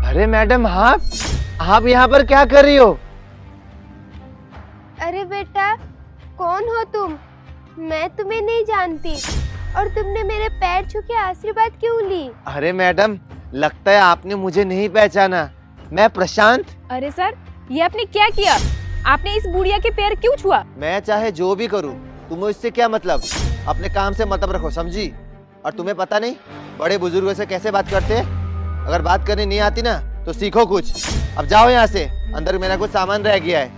अरे मैडम आप यहाँ पर क्या कर रही हो? अरे बेटा, कौन हो तुम? मैं तुम्हें नहीं जानती और तुमने मेरे पैर छू के आशीर्वाद क्यों ली? अरे मैडम, लगता है आपने मुझे नहीं पहचाना। मैं प्रशांत। अरे सर, ये आपने क्या किया? आपने इस बुढ़िया के पैर क्यों छुआ? मैं चाहे जो भी करूं, तुम्हें इससे क्या मतलब? अपने काम से मतलब रखो, समझी? और तुम्हें पता नहीं बड़े बुजुर्गों से कैसे बात करते हैं? अगर बात करनी नहीं आती ना तो सीखो कुछ। अब जाओ यहाँ से, अंदर मेरा कुछ सामान रह गया है।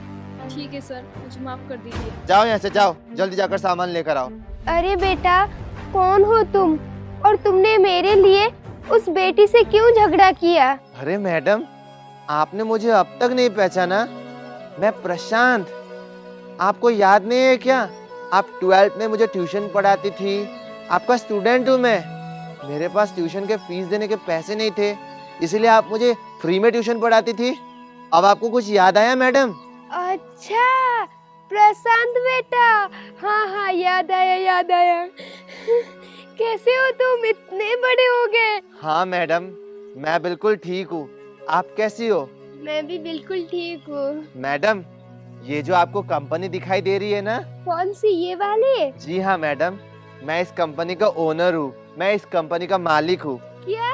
ठीक है सर, मुझे माफ कर दीजिए। जाओ यहाँ से, जाओ जल्दी जाकर सामान लेकर आओ। अरे बेटा, कौन हो तुम? और तुमने मेरे लिए उस बेटी से क्यों झगड़ा किया? अरे मैडम, आपने मुझे अब तक नहीं पहचाना? मैं प्रशांत, आपको याद नहीं है क्या? आप 12th में मुझे ट्यूशन पढ़ाती थी। आपका स्टूडेंट हूँ मैं। मेरे पास ट्यूशन के फीस देने के पैसे नहीं थे, इसलिए आप मुझे फ्री में ट्यूशन पढ़ाती थी। अब आपको कुछ याद आया मैडम? अच्छा, प्रशांत बेटा, हाँ याद आया। कैसे हो तुम? इतने बड़े हो गए। हाँ मैडम, मैं बिल्कुल ठीक हूँ। आप कैसी हो? मैं भी बिल्कुल ठीक हूँ। मैडम, ये जो आपको कंपनी दिखाई दे रही है ना? कौन सी, ये वाले? जी हाँ मैडम, मैं इस कंपनी का ओनर हूँ। मैं इस कंपनी का मालिक हूँ। क्या?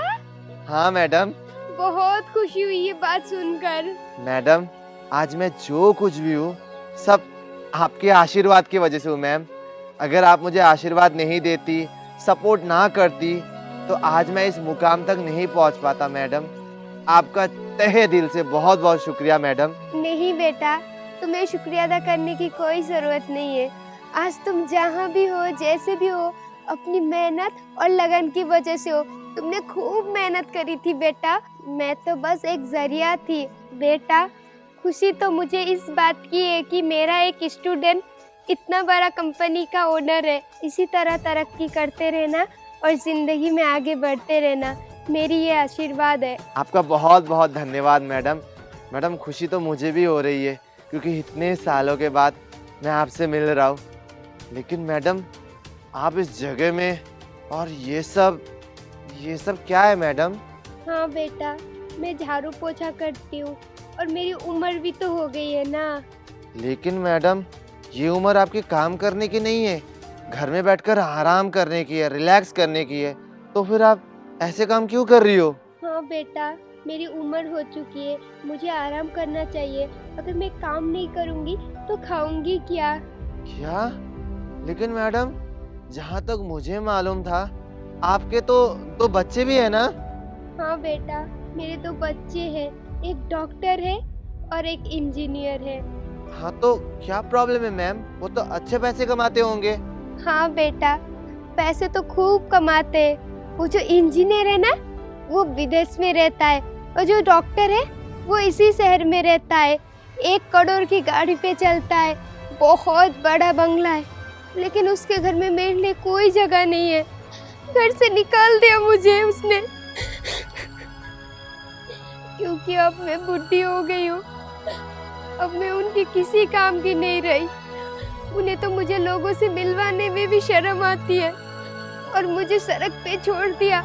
हाँ मैडम। बहुत खुशी हुई ये बात सुनकर। मैडम, आज मैं जो कुछ भी हूँ सब आपके आशीर्वाद की वजह से हूँ मैम। अगर आप मुझे आशीर्वाद नहीं देती, सपोर्ट ना करती, तो आज मैं इस मुकाम तक नहीं पहुँच पाता मैडम। आपका तहे दिल से बहुत बहुत शुक्रिया मैडम। नहीं बेटा, तुम्हें शुक्रिया अदा करने की कोई जरूरत नहीं है। आज तुम जहाँ भी हो, जैसे भी हो, अपनी मेहनत और लगन की वजह से हो। तुमने खूब मेहनत करी थी बेटा, मैं तो बस एक जरिया थी। बेटा, खुशी तो मुझे इस बात की है कि मेरा एक स्टूडेंट इतना बड़ा कंपनी का ओनर है। इसी तरह तरक्की करते रहना और जिंदगी में आगे बढ़ते रहना, मेरी ये आशीर्वाद है। आपका बहुत बहुत धन्यवाद मैडम। मैडम, खुशी तो मुझे भी हो रही है क्योंकि इतने सालों के बाद मैं आपसे मिल रहा हूँ। लेकिन मैडम, आप इस जगह में और ये सब क्या है मैडम? हाँ बेटा, मैं झाड़ू पोछा करती हूँ और मेरी उम्र भी तो हो गई है ना। लेकिन मैडम, ये उम्र आपकी काम करने की नहीं है, घर में बैठकर आराम करने की है, रिलैक्स करने की है। तो फिर आप ऐसे काम क्यों कर रही हो? हाँ बेटा, मेरी उम्र हो चुकी है, मुझे आराम करना चाहिए। अगर मैं काम नहीं करूँगी तो खाऊंगी क्या? क्या? लेकिन मैडम, जहाँ तक मुझे मालूम था आपके तो बच्चे भी है ना? हाँ बेटा, मेरे 2 बच्चे हैं, एक डॉक्टर है और एक इंजीनियर है। हाँ, तो क्या प्रॉब्लम है मैम? वो तो अच्छे पैसे कमाते होंगे। हाँ बेटा, पैसे तो खूब कमाते हैं। वो जो इंजीनियर है ना, वो विदेश में रहता है, और जो डॉक्टर है वो इसी शहर में रहता है। 1 करोड़ की गाड़ी पे चलता है, बहुत बड़ा बंगला है, लेकिन उसके घर में मेरे लिए कोई जगह नहीं है। घर से निकाल दिया मुझे उसने। क्योंकि अब मैं बुढ़ी हो गई हूँ, अब मैं उनके किसी काम की नहीं रही। उन्हें तो मुझे लोगों से मिलवाने में भी शर्म आती है और मुझे सड़क पे छोड़ दिया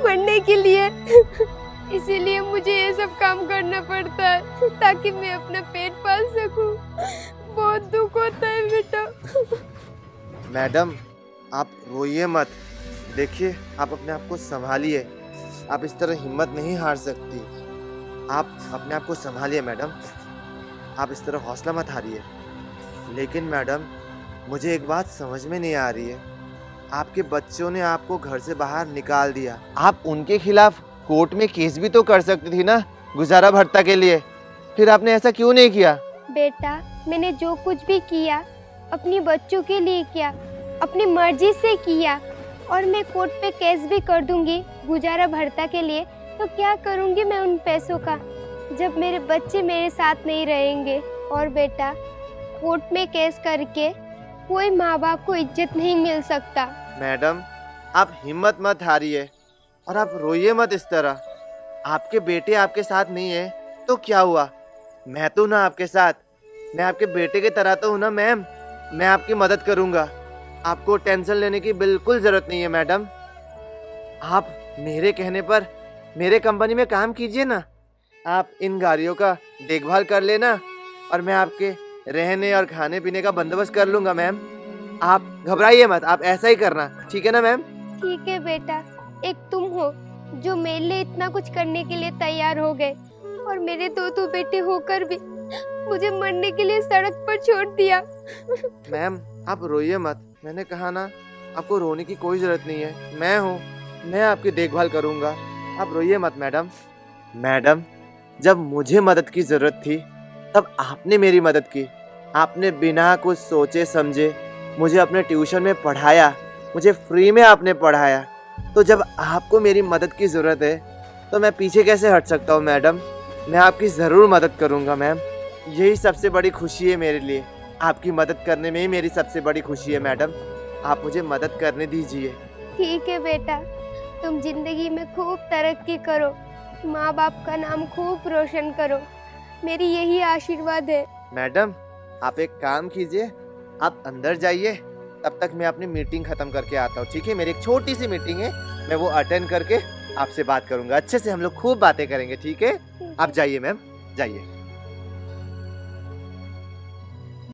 मरने के लिए। इसीलिए मुझे ये सब काम करना पड़ता है ताकि मैं अपना पेट पाल सकूं। बहुत दुख होता है बेटा। मैडम, आप रोइए मत। देखिए, आप अपने आप को संभालिए। आप इस तरह हिम्मत नहीं हार सकती। आप अपने आप को संभालिए मैडम। आप इस तरह हौसला मत हारिए। लेकिन मैडम, मुझे एक बात समझ में नहीं आ रही है। आपके बच्चों ने आपको घर से बाहर निकाल दिया। आप उनके खिलाफ कोर्ट में केस भी तो कर सकती थी ना, गुजारा भत्ता के लिए। फिर आपने ऐसा क्यों नहीं किया? बेटा, मैंने जो कुछ भी किया अपने बच्चों के लिए किया, अपनी मर्जी से किया, और मैं कोर्ट पे केस भी कर दूंगी गुजारा भत्ता के लिए। तो क्या करूंगी मैं उन पैसों का, जब मेरे बच्चे मेरे साथ नहीं रहेंगे? और बेटा, कोर्ट में केस करके कोई माँ बाप को इज्जत नहीं मिल सकता। मैडम, आप हिम्मत मत हारिए और आप रोइए मत इस तरह। आपके बेटे आपके साथ नहीं है तो क्या हुआ? मैं तो ना आपके साथ। मैं आपके बेटे की तरह तो हूँ ना मैम। मैं आपकी मदद करूँगा। आपको टेंशन लेने की बिल्कुल ज़रूरत नहीं है मैडम। आप मेरे कहने पर मेरे कंपनी में काम कीजिए ना। आप इन गाड़ियों का देखभाल कर लेना और मैं आपके रहने और खाने पीने का बंदोबस्त कर लूंगा मैम। आप घबराइए मत, आप ऐसा ही करना, ठीक है ना मैम? ठीक है बेटा, एक तुम हो जो मेरे लिए इतना कुछ करने के लिए तैयार हो गए और मेरे दो बेटे होकर भी मुझे मरने के लिए सड़क पर छोड़ दिया। मैम आप रोइए मत, मैंने कहा ना आपको रोने की कोई जरूरत नहीं है। मैं हूँ, मैं आपकी देखभाल करूँगा, आप रोइए मत मैडम। मैडम जब मुझे मदद की जरूरत थी तब आपने मेरी मदद की। आपने बिना कुछ सोचे समझे मुझे अपने ट्यूशन में पढ़ाया, मुझे फ्री में आपने पढ़ाया। तो जब आपको मेरी मदद की ज़रूरत है तो मैं पीछे कैसे हट सकता हूँ मैडम? मैं आपकी ज़रूर मदद करूँगा मैम। यही सबसे बड़ी खुशी है मेरे लिए, आपकी मदद करने में ही मेरी सबसे बड़ी खुशी है मैडम। आप मुझे मदद करने दीजिए। ठीक है बेटा, तुम जिंदगी में खूब तरक्की करो, माँ बाप का नाम खूब रोशन करो, मेरी यही आशीर्वाद है। मैडम आप एक काम कीजिए, आप अंदर जाइए, तब तक मैं अपनी मीटिंग ख़त्म करके आता हूँ, ठीक है? मेरी एक छोटी सी मीटिंग है, मैं वो अटेंड करके आपसे बात करूँगा। अच्छे से हम लोग खूब बातें करेंगे, ठीक है? आप जाइए मैम, जाइए।